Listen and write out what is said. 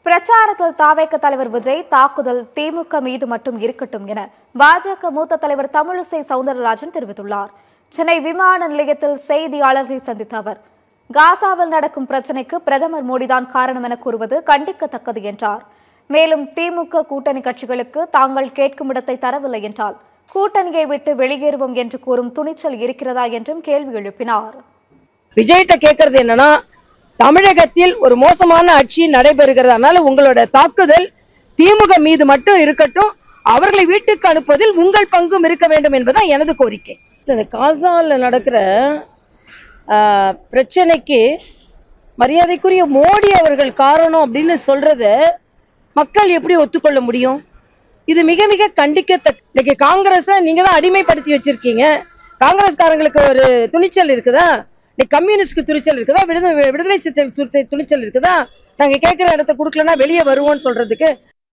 பிரச்சாரத்தில் தாவேக தலைவர் விஜய் தாக்குதல் திமுக மீது மட்டும் இருக்கட்டும் என பாஜக மூத்த தலைவர் தமிழிசை சவுந்தரராஜன் தெரிவித்துள்ளார். சென்னை விமான நிலையத்தில் செய்தியாளர்களை சந்தித்த அவர், காசாவில் நடக்கும் பிரச்சினைக்கு பிரதமர் மோடிதான் காரணம் என கூறுவது கண்டிக்கத்தக்கது என்றார். மேலும் திமுக கூட்டணி கட்சிகளுக்கு தாங்கள் கேட்கும் இடத்தை தரவில்லை என்றால் கூட்டணியை விட்டு வெளியேறுவோம் என்று கூறும் துணிச்சல் இருக்கிறதா என்றும் கேள்வி எழுப்பினார். விஜய்கிட்ட கேட்கறது என்னன்னா, தமிழகத்தில் ஒரு மோசமான ஆட்சி நடைபெறுகிறது, அதனால உங்களோட தாக்குதல் திமுக மீது மட்டும் இருக்கட்டும், அவர்களை வீட்டுக்கு அனுப்புவதில் உங்கள் பங்கும் இருக்க வேண்டும் என்பதுதான் எனது கோரிக்கை. காசால நடக்கிற பிரச்சனைக்கு மரியாதைக்குரிய மோடி அவர்கள் காரணம் அப்படின்னு சொல்றத மக்கள் எப்படி ஒத்துக்கொள்ள முடியும்? இது மிக மிக கண்டிக்கத்தக்க. இன்னைக்கு காங்கிரஸை நீங்க தான் அடிமைப்படுத்தி வச்சிருக்கீங்க. காங்கிரஸ்காரங்களுக்கு ஒரு துணிச்சல் இருக்குதா? கம்யூனிஸ்ட்க்கு துணிச்சல் இருக்குதா? விடுதலை சிறுத்தை துணிச்சல் இருக்குதா? நாங்க கேட்கிற இடத்த கொடுக்கலன்னா வெளியே வருவோம்னு சொல்றதுக்கு